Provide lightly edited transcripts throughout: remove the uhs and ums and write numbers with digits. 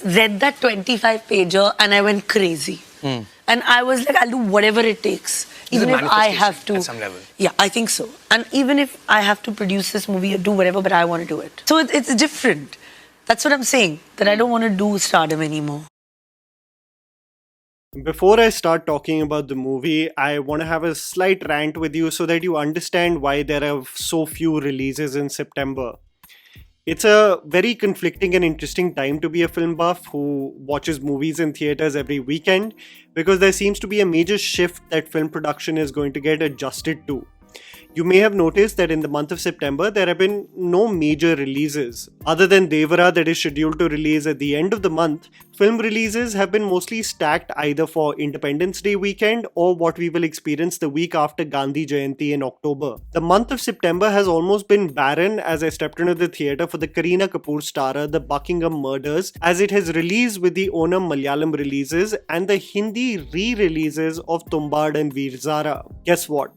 read that 25 pager and I went crazy. And I was like, I'll do whatever it takes. Even if I have to. At some level. Yeah, I think so. And even if I have to produce this movie or do whatever, but I want to do it. So it's different. That's what I'm saying, that I don't want to do stardom anymore. Before I start talking about the movie, I want to have a slight rant with you so that you understand why there are so few releases in September. It's a very conflicting and interesting time to be a film buff who watches movies in theaters every weekend, because there seems to be a major shift that film production is going to get adjusted to. You may have noticed that in the month of September, there have been no major releases. Other than Devara that is scheduled to release at the end of the month, film releases have been mostly stacked either for Independence Day weekend or what we will experience the week after Gandhi Jayanti in October. The month of September has almost been barren as I stepped into the theatre for the Kareena Kapoor starrer The Buckingham Murders, as it has released with the Onam Malayalam releases and the Hindi re-releases of Tumbad and Veer Zara. Guess what?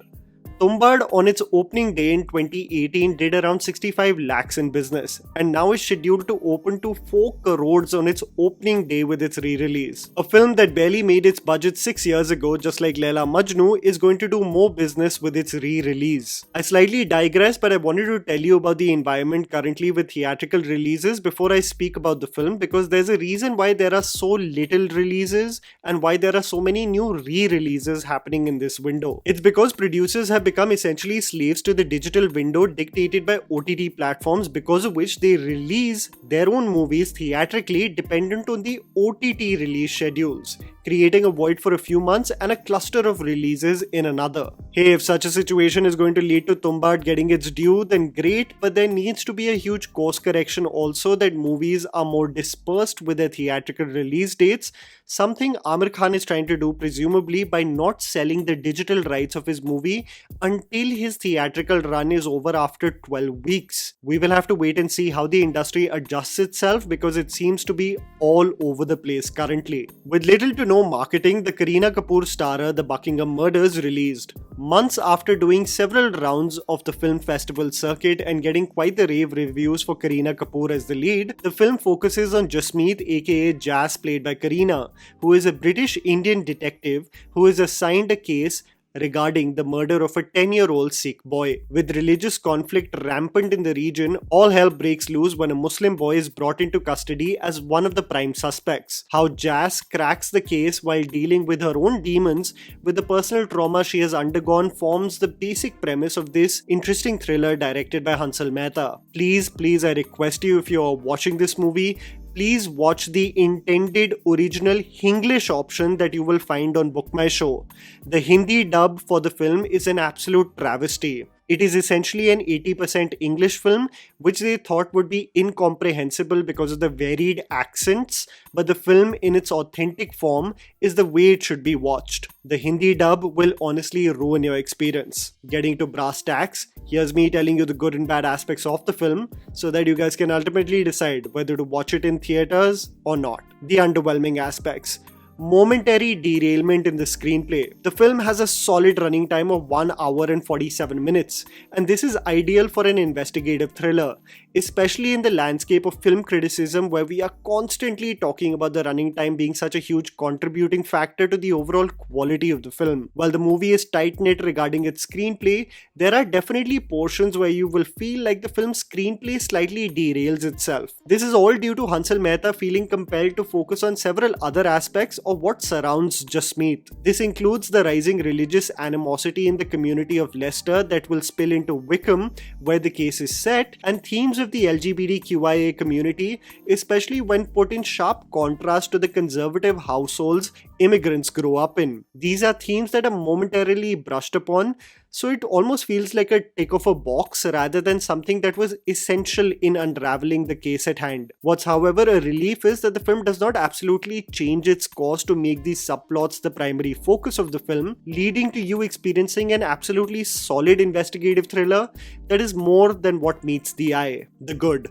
Tumbad on its opening day in 2018 did around 65 lakhs in business and now is scheduled to open to 4 crores on its opening day with its re-release. A film that barely made its budget 6 years ago, just like Laila Majnu, is going to do more business with its re-release. I slightly digress, but I wanted to tell you about the environment currently with theatrical releases before I speak about the film, because there's a reason why there are so little releases and why there are so many new re-releases happening in this window. It's because producers have become essentially slaves to the digital window dictated by OTT platforms, because of which they release their own movies theatrically dependent on the OTT release schedules, creating a void for a few months and a cluster of releases in another. Hey, if such a situation is going to lead to Tumbad getting its due, then great, but there needs to be a huge course correction also, that movies are more dispersed with their theatrical release dates, something Amir Khan is trying to do presumably by not selling the digital rights of his movie until his theatrical run is over after 12 weeks. We will have to wait and see how the industry adjusts itself, because it seems to be all over the place currently. With little to no marketing, the Kareena Kapoor starrer The Buckingham Murders released. Months after doing several rounds of the film festival circuit and getting quite the rave reviews for Kareena Kapoor as the lead, the film focuses on Jasmeet, aka Jas, played by Kareena, who is a British Indian detective who is assigned a case regarding the murder of a 10-year-old Sikh boy. With religious conflict rampant in the region, all hell breaks loose when a Muslim boy is brought into custody as one of the prime suspects. How Jas cracks the case while dealing with her own demons with the personal trauma she has undergone forms the basic premise of this interesting thriller directed by Hansal Mehta. Please, I request you, if you are watching this movie, please watch the intended original Hinglish option that you will find on Book My Show. The Hindi dub for the film is an absolute travesty. It is essentially an 80% English film, which they thought would be incomprehensible because of the varied accents, but the film in its authentic form is the way it should be watched. The Hindi dub will honestly ruin your experience. Getting to brass tacks, here's me telling you the good and bad aspects of the film so that you guys can ultimately decide whether to watch it in theaters or not. The underwhelming aspects. Momentary derailment in the screenplay. The film has a solid running time of 1 hour and 47 minutes, and this is ideal for an investigative thriller, especially in the landscape of film criticism where we are constantly talking about the running time being such a huge contributing factor to the overall quality of the film. While the movie is tight-knit regarding its screenplay, there are definitely portions where you will feel like the film's screenplay slightly derails itself. This is all due to Hansal Mehta feeling compelled to focus on several other aspects of what surrounds Jasmeet. This includes the rising religious animosity in the community of Leicester that will spill into Wickham, where the case is set, and themes of the LGBTQIA community, especially when put in sharp contrast to the conservative households immigrants grow up in. These are themes that are momentarily brushed upon, so it almost feels like a tick of a box rather than something that was essential in unraveling the case at hand. What's however a relief is that the film does not absolutely change its course to make these subplots the primary focus of the film, leading to you experiencing an absolutely solid investigative thriller that is more than what meets the eye. The good.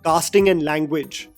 Casting and language.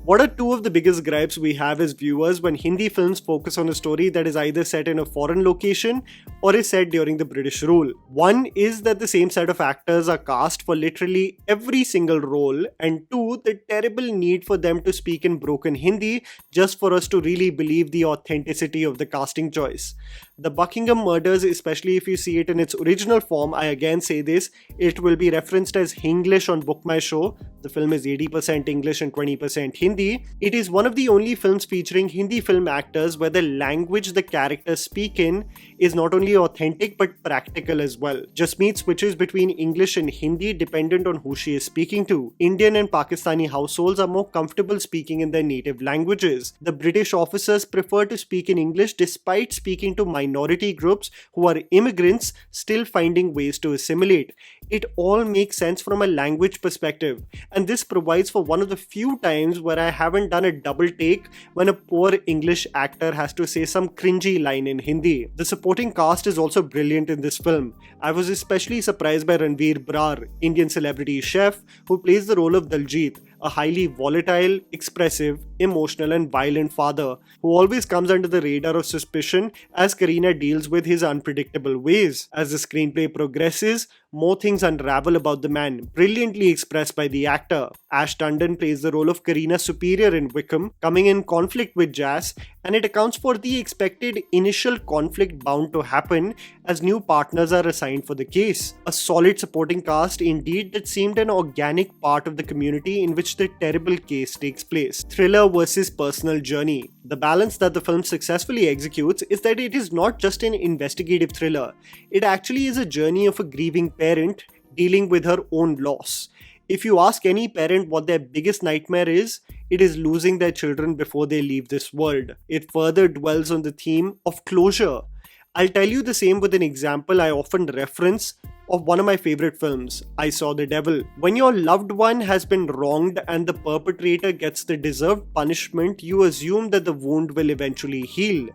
What are two of the biggest gripes we have as viewers when Hindi films focus on a story that is either set in a foreign location or is set during the British rule. One is that the same set of actors are cast for literally every single role, and two, the terrible need for them to speak in broken Hindi just for us to really believe the authenticity of the casting choice. The Buckingham murders, especially if you see it in its original form, I again say this, it will be referenced as Hinglish on Book My Show. The film is 80% English and 20% Hindi. It is one of the only films featuring Hindi film actors where the language the characters speak in is not only authentic but practical as well. Jasmeet switches between English and Hindi dependent on who she is speaking to. Indian and Pakistani households are more comfortable speaking in their native languages. The British officers prefer to speak in English despite speaking to minority groups who are immigrants still finding ways to assimilate. It all makes sense from a language perspective, and this provides for one of the few times where I haven't done a double take when a poor English actor has to say some cringy line in Hindi. The supporting cast is also brilliant in this film. I was especially surprised by Ranveer Brar, Indian celebrity chef, who plays the role of Daljit, a highly volatile, expressive, emotional and violent father who always comes under the radar of suspicion as Kareena deals with his unpredictable ways. As the screenplay progresses, more things unravel about the man, brilliantly expressed by the actor. Ash Tandon plays the role of Karina's superior in Wickham, coming in conflict with Jas, and it accounts for the expected initial conflict bound to happen as new partners are assigned for the case. A solid supporting cast indeed that seemed an organic part of the community in which the terrible case takes place. Thriller versus personal journey. The balance that the film successfully executes is that it is not just an investigative thriller, it actually is a journey of a grieving parent dealing with her own loss. If you ask any parent what their biggest nightmare is, it is losing their children before they leave this world. It further dwells on the theme of closure. I'll tell you the same with an example I often reference of one of my favorite films, I Saw the Devil. When your loved one has been wronged and the perpetrator gets the deserved punishment, you assume that the wound will eventually heal,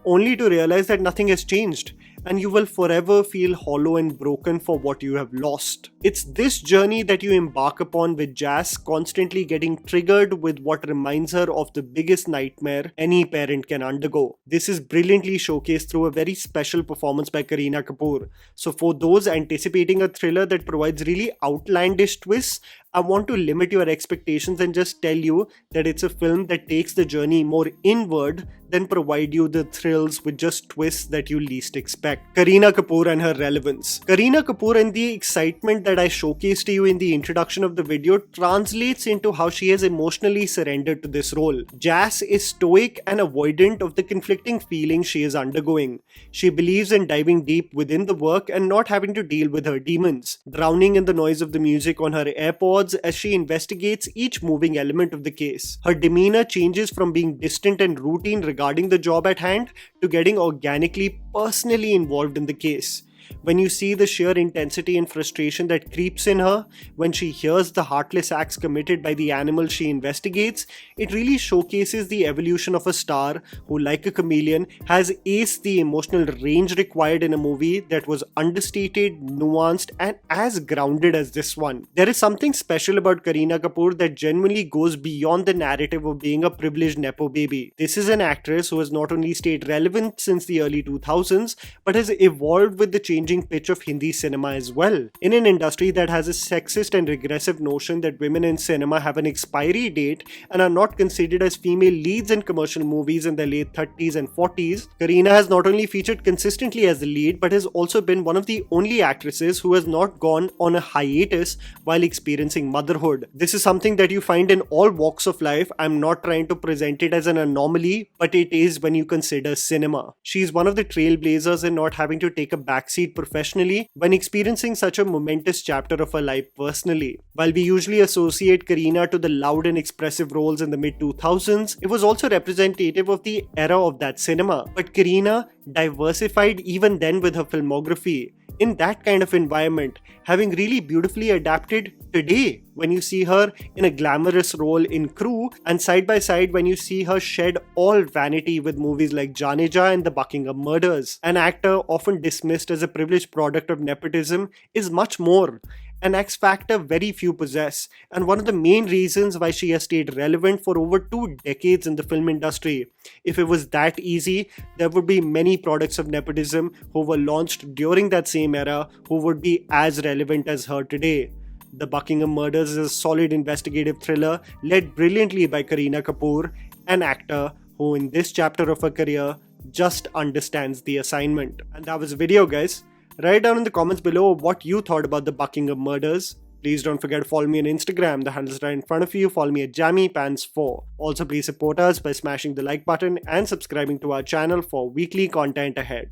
only to realize that nothing has changed, and you will forever feel hollow and broken for what you have lost. It's this journey that you embark upon with Jas constantly getting triggered with what reminds her of the biggest nightmare any parent can undergo. This is brilliantly showcased through a very special performance by Kareena Kapoor. So for those anticipating a thriller that provides really outlandish twists, I want to limit your expectations and just tell you that it's a film that takes the journey more inward than provide you the thrills with just twists that you least expect. Kareena Kapoor and her relevance. Kareena Kapoor and the excitement that I showcased to you in the introduction of the video translates into how she has emotionally surrendered to this role. Jas is stoic and avoidant of the conflicting feelings she is undergoing. She believes in diving deep within the work and not having to deal with her demons, drowning in the noise of the music on her AirPods as she investigates each moving element of the case. Her demeanor changes from being distant and routine regarding the job at hand to getting organically personally involved in the case. When you see the sheer intensity and frustration that creeps in her when she hears the heartless acts committed by the animal she investigates, it really showcases the evolution of a star who, like a chameleon, has aced the emotional range required in a movie that was understated, nuanced, and as grounded as this one. There is something special about Kareena Kapoor that genuinely goes beyond the narrative of being a privileged nepo baby. This is an actress who has not only stayed relevant since the early 2000s, but has evolved with the changing pitch of Hindi cinema as well. In an industry that has a sexist and regressive notion that women in cinema have an expiry date and are not considered as female leads in commercial movies in their late 30s and 40s, Kareena has not only featured consistently as the lead but has also been one of the only actresses who has not gone on a hiatus while experiencing motherhood. This is something that you find in all walks of life. I'm not trying to present it as an anomaly, but it is when you consider cinema. She is one of the trailblazers in not having to take a backseat professionally when experiencing such a momentous chapter of her life personally. While we usually associate Kareena to the loud and expressive roles in the mid-2000s, it was also representative of the era of that cinema. But Kareena diversified even then with her filmography. In that kind of environment, having really beautifully adapted today when you see her in a glamorous role in Crew, and side by side when you see her shed all vanity with movies like Janeja and the Buckingham Murders. An actor often dismissed as a privileged product of nepotism is much more. an X factor very few possess, and one of the main reasons why she has stayed relevant for over 2 decades in the film industry. If it was that easy, there would be many products of nepotism who were launched during that same era who would be as relevant as her today. The Buckingham Murders is a solid investigative thriller led brilliantly by Kareena Kapoor, an actor who in this chapter of her career just understands the assignment. And that was the video, guys. Write down in the comments below what you thought about the Buckingham Murders. Please don't forget to follow me on Instagram, the handle's right in front of you. Follow me at JammyPants4. Also, please support us by smashing the like button and subscribing to our channel for weekly content ahead.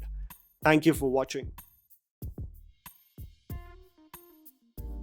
Thank you for watching.